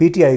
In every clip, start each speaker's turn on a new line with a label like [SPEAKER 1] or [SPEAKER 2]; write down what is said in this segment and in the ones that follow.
[SPEAKER 1] PTI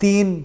[SPEAKER 1] 3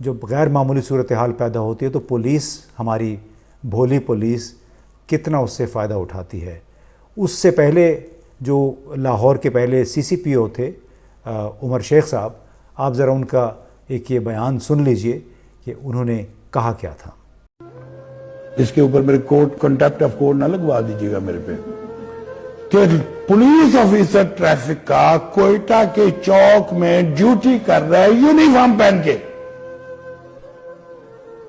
[SPEAKER 1] جب غیر معمولی صورتحال پیدا ہوتی ہے تو پولیس، ہماری بھولی پولیس کتنا اس سے فائدہ اٹھاتی ہے۔ اس سے پہلے جو لاہور کے پہلے سی سی پی او تھے عمر شیخ صاحب، آپ ذرا ان کا ایک یہ بیان سن لیجئے کہ انہوں نے کہا کیا تھا۔
[SPEAKER 2] اس کے اوپر میرے کورٹ کنٹیمپٹ آف کورٹ نہ لگوا دیجیے گا میرے پہ کہ پولیس آفیسر ٹریفک کا کوئٹہ کے چوک میں ڈیوٹی کر رہا ہے یونیفارم پہن کے،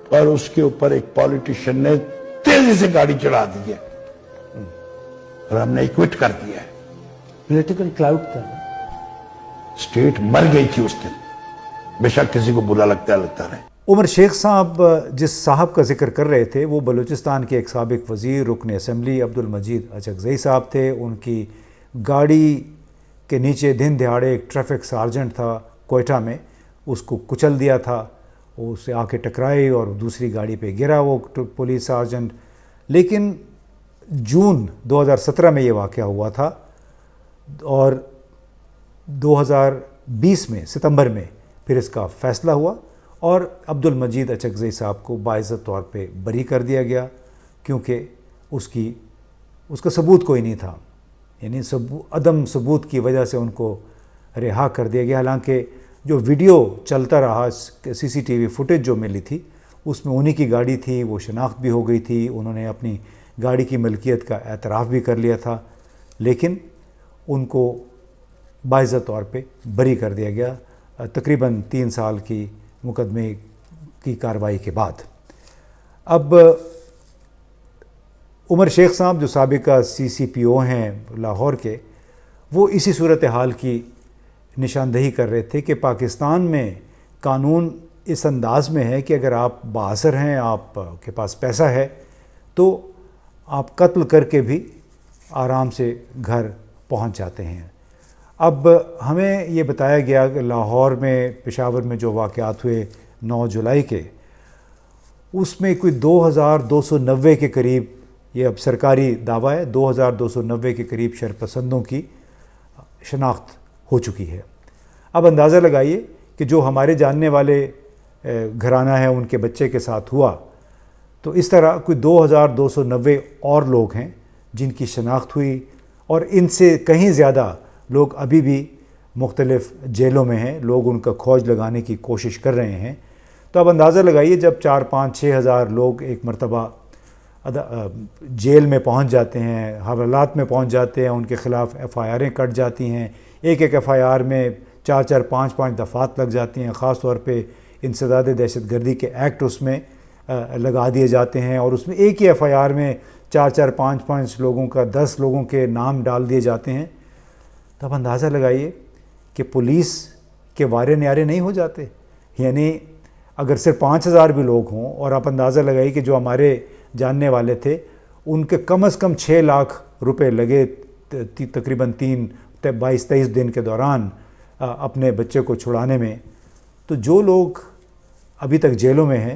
[SPEAKER 2] اور اس کے اوپر ایک پولیٹیشن نے تیزی سے گاڑی چڑھا دی ہے اور ہم نے ایکوٹ کر دیا ہے۔ پولیٹیکل کلاؤڈ تھا، اسٹیٹ مر گئی تھی اس دن، بے شک کسی کو برا لگتا رہے۔
[SPEAKER 1] عمر شیخ صاحب جس صاحب کا ذکر کر رہے تھے وہ بلوچستان کے ایک سابق وزیر رکن اسمبلی عبدالمجید اچکزئی صاحب تھے۔ ان کی گاڑی کے نیچے دن دہاڑے ایک ٹریفک سارجنٹ تھا کوئٹہ میں، اس کو کچل دیا تھا، اسے آ کے ٹکرائی اور دوسری گاڑی پہ گرا وہ پولیس سارجنٹ۔ لیکن جون 2017 میں یہ واقعہ ہوا تھا اور 2020 میں ستمبر میں پھر اس کا فیصلہ ہوا اور عبدالمجید اچکزئی صاحب کو باعزت طور پہ بری کر دیا گیا، کیونکہ اس کا ثبوت کوئی نہیں تھا، یعنی عدم ثبوت کی وجہ سے ان کو رہا کر دیا گیا۔ حالانکہ جو ویڈیو چلتا رہا، سی سی ٹی وی فوٹیج جو ملی تھی اس میں انہی کی گاڑی تھی، وہ شناخت بھی ہو گئی تھی، انہوں نے اپنی گاڑی کی ملکیت کا اعتراف بھی کر لیا تھا، لیکن ان کو باعزت طور پہ بری کر دیا گیا تقریباً 3 سال کی مقدمے کی کارروائی کے بعد۔ اب عمر شیخ صاحب جو سابقہ سی سی پی او ہیں لاہور کے، وہ اسی صورتحال کی نشاندہی کر رہے تھے کہ پاکستان میں قانون اس انداز میں ہے کہ اگر آپ بااثر ہیں، آپ کے پاس پیسہ ہے، تو آپ قتل کر کے بھی آرام سے گھر پہنچ جاتے ہیں۔ اب ہمیں یہ بتایا گیا کہ لاہور میں، پشاور میں جو واقعات ہوئے 9 جولائی کے، اس میں کوئی 2290 کے قریب، یہ اب سرکاری دعویٰ ہے، 2290 کے قریب شرپسندوں کی شناخت ہو چکی ہے۔ اب اندازہ لگائیے کہ جو ہمارے جاننے والے گھرانہ ہیں ان کے بچے کے ساتھ ہوا، تو اس طرح کوئی 2290 اور لوگ ہیں جن کی شناخت ہوئی، اور ان سے کہیں زیادہ لوگ ابھی بھی مختلف جیلوں میں ہیں، لوگ ان کا کھوج لگانے کی کوشش کر رہے ہیں۔ تو اب اندازہ لگائیے جب 4 5 6 ہزار لوگ ایک مرتبہ جیل میں پہنچ جاتے ہیں، حوالات میں پہنچ جاتے ہیں، ان کے خلاف ایف آئی آریں کٹ جاتی ہیں، ایک ایف آئی آر میں 4 5 دفعات لگ جاتی ہیں، خاص طور پہ انسداد دہشت گردی کے ایکٹ اس میں لگا دیے جاتے ہیں، اور اس میں ایک ہی ایف آئی آر میں 4 5 لوگوں کا 10 لوگوں کے نام ڈال دیے جاتے ہیں۔ تو اب اندازہ لگائیے کہ پولیس کے وارے نیارے نہیں ہو جاتے، یعنی اگر صرف 5000 بھی لوگ ہوں، اور آپ اندازہ لگائیے کہ جو ہمارے جاننے والے تھے ان کے کم از کم 6 لاکھ روپے لگے تقریباً 22-23 دن کے دوران اپنے بچے کو چھڑانے میں، تو جو لوگ ابھی تک جیلوں میں ہیں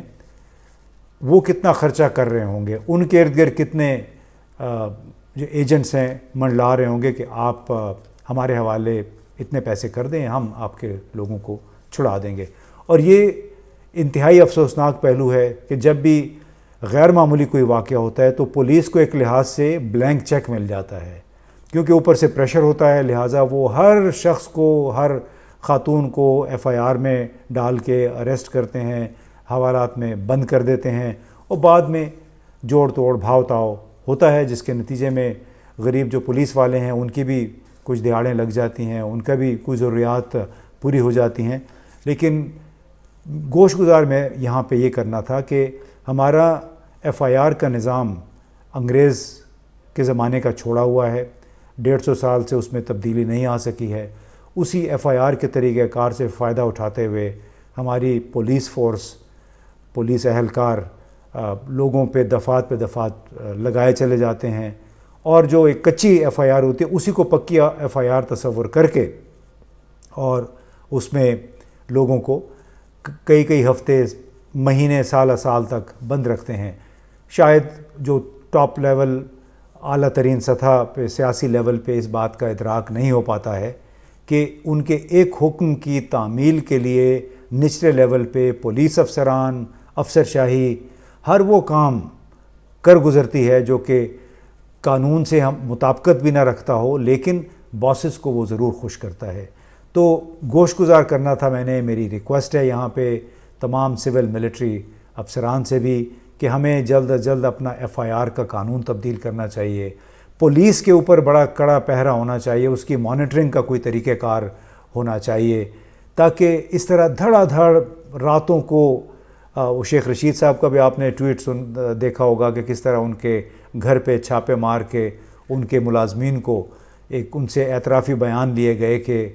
[SPEAKER 1] وہ کتنا خرچہ کر رہے ہوں گے، ان کے ارد گرد کتنے جو ایجنٹس ہیں منڈلا رہے ہوں گے کہ آپ ہمارے حوالے اتنے پیسے کر دیں، ہم آپ کے لوگوں کو چھڑا دیں گے۔ اور یہ انتہائی افسوسناک پہلو ہے کہ جب بھی غیر معمولی کوئی واقعہ ہوتا ہے تو پولیس کو ایک لحاظ سے بلینک چیک مل جاتا ہے، کیونکہ اوپر سے پریشر ہوتا ہے، لہٰذا وہ ہر شخص کو، ہر خاتون کو ایف آئی آر میں ڈال کے اریسٹ کرتے ہیں، حوالات میں بند کر دیتے ہیں، اور بعد میں جوڑ توڑ بھاؤ تاؤ ہوتا ہے، جس کے نتیجے میں غریب جو پولیس والے ہیں ان کی بھی کچھ دہاڑیں لگ جاتی ہیں، ان کا بھی کوئی ضروریات پوری ہو جاتی ہیں۔ لیکن گوش گزار میں یہاں پہ یہ کرنا تھا کہ ہمارا ایف آئی آر کا نظام انگریز کے زمانے کا چھوڑا ہوا ہے، 150 سال سے اس میں تبدیلی نہیں آ سکی ہے۔ اسی ایف آئی آر کے طریقہ کار سے فائدہ اٹھاتے ہوئے ہماری پولیس فورس، پولیس اہلکار لوگوں پہ دفعات لگائے چلے جاتے ہیں، اور جو ایک کچی ایف آئی آر ہوتی ہے اسی کو پکی ایف آئی آر تصور کر کے، اور اس میں لوگوں کو کئی ہفتے، مہینے، سال تک بند رکھتے ہیں۔ شاید جو ٹاپ لیول، اعلیٰ ترین سطح پہ، سیاسی لیول پہ اس بات کا ادراک نہیں ہو پاتا ہے کہ ان کے ایک حکم کی تعمیل کے لیے نچلے لیول پہ پولیس افسران، افسر شاہی ہر وہ کام کر گزرتی ہے جو کہ قانون سے ہم مطابقت بھی نہ رکھتا ہو، لیکن باسز کو وہ ضرور خوش کرتا ہے۔ تو گوش گزار کرنا تھا میں نے، میری ریکویسٹ ہے یہاں پہ تمام سول ملٹری افسران سے بھی کہ ہمیں جلد از جلد اپنا FIR کا قانون تبدیل کرنا چاہیے، پولیس کے اوپر بڑا کڑا پہرا ہونا چاہیے، اس کی مانیٹرنگ کا کوئی طریقہ کار ہونا چاہیے، تاکہ اس طرح دھڑا دھڑ راتوں کو وہ شیخ رشید صاحب کا بھی آپ نے ٹویٹ دیکھا ہوگا کہ کس طرح ان کے گھر پہ چھاپے مار کے ان کے ملازمین کو ان سے اعترافی بیان لیے گئے کہ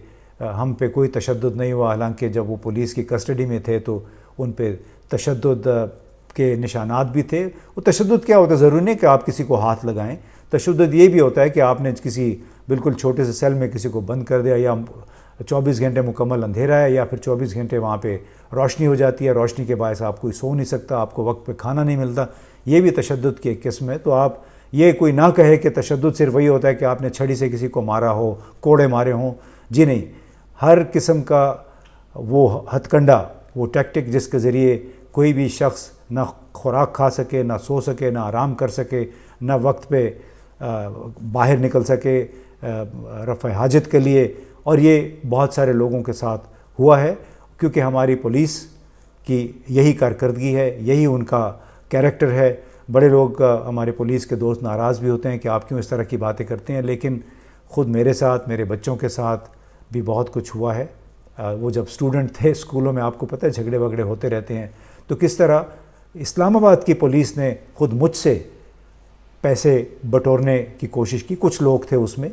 [SPEAKER 1] ہم پہ کوئی تشدد نہیں ہوا، حالانکہ جب وہ پولیس کی کسٹڈی میں تھے تو ان پہ تشدد کے نشانات بھی تھے۔ وہ تشدد کیا ہوتا ہے؟ ضروری نہیں کہ آپ کسی کو ہاتھ لگائیں، تشدد یہ بھی ہوتا ہے کہ آپ نے کسی بالکل چھوٹے سے سیل میں کسی کو بند کر دیا، یا 24 گھنٹے مکمل اندھیرا ہے، یا پھر 24 گھنٹے وہاں پہ روشنی ہو جاتی ہے، روشنی کے باعث آپ کوئی سو نہیں سکتا، آپ کو وقت پہ کھانا نہیں ملتا، یہ بھی تشدد کی ایک قسم ہے۔ تو آپ یہ کوئی نہ کہے کہ تشدد صرف وہی ہوتا ہے کہ آپ نے چھڑی سے کسی کو مارا ہو، کوڑے مارے ہوں، جی نہیں، ہر قسم کا وہ ہتھ کنڈا، وہ ٹیکٹک جس کے ذریعے کوئی بھی شخص نہ خوراک کھا سکے، نہ سو سکے، نہ آرام کر سکے، نہ وقت پہ باہر نکل سکے رفع حاجت کے لیے، اور یہ بہت سارے لوگوں کے ساتھ ہوا ہے، کیونکہ ہماری پولیس کی یہی کارکردگی ہے، یہی ان کا کیریکٹر ہے۔ بڑے لوگ ہمارے پولیس کے دوست ناراض بھی ہوتے ہیں کہ آپ کیوں اس طرح کی باتیں کرتے ہیں، لیکن خود میرے ساتھ، میرے بچوں کے ساتھ بھی بہت کچھ ہوا ہے۔ وہ جب اسٹوڈنٹ تھے اسکولوں میں، آپ کو پتہ ہے جھگڑے وگڑے ہوتے رہتے ہیں، تو کس طرح اسلام آباد کی پولیس نے خود مجھ سے پیسے بٹورنے کی کوشش کی، کچھ لوگ تھے اس میں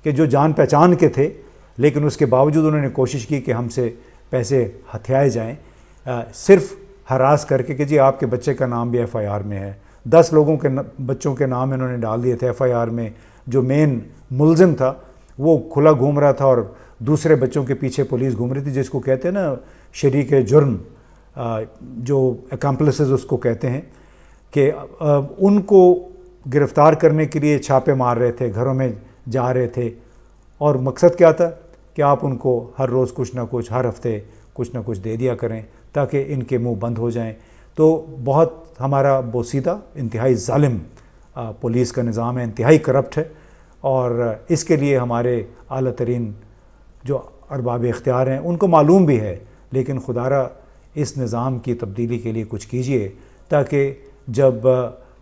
[SPEAKER 1] کہ جو جان پہچان کے تھے، لیکن اس کے باوجود انہوں نے کوشش کی کہ ہم سے پیسے ہتھیائے جائیں، صرف ہراس کر کے کہ جی آپ کے بچے کا نام بھی FIR میں ہے۔ 10 لوگوں کے بچوں کے نام انہوں نے ڈال دیے تھے FIR میں، جو مین ملزم تھا وہ کھلا گھوم رہا تھا اور دوسرے بچوں کے پیچھے پولیس گھوم رہی تھی، جس کو کہتے ہیں نا شریک جرم، جو اکمپلسز اس کو کہتے ہیں، کہ ان کو گرفتار کرنے کے لیے چھاپے مار رہے تھے، گھروں میں جا رہے تھے، اور مقصد کیا تھا کہ آپ ان کو ہر روز کچھ نہ کچھ، ہر ہفتے کچھ نہ کچھ دے دیا کریں تاکہ ان کے منہ بند ہو جائیں۔ تو بہت ہمارا بوسیدہ، انتہائی ظالم پولیس کا نظام ہے، انتہائی کرپٹ ہے، اور اس کے لیے ہمارے اعلیٰ ترین جو ارباب اختیار ہیں ان کو معلوم بھی ہے، لیکن خدارا اس نظام کی تبدیلی کے لیے کچھ کیجئے، تاکہ جب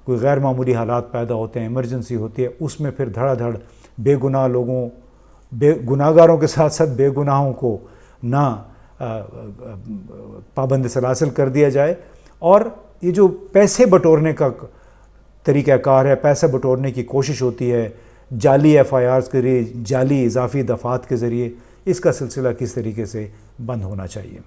[SPEAKER 1] کوئی غیر معمولی حالات پیدا ہوتے ہیں، ایمرجنسی ہوتی ہے، اس میں پھر دھڑا دھڑ بے گناہ لوگوں، گناہ گاروں کے ساتھ ساتھ بے گناہوں کو نہ پابند سلاسل کر دیا جائے۔ اور یہ جو پیسے بٹورنے کا طریقہ کار ہے، پیسے بٹورنے کی کوشش ہوتی ہے جعلی FIRs کے ذریعے، جعلی اضافی دفعات کے ذریعے، اس کا سلسلہ کس طریقے سے بند ہونا چاہیے۔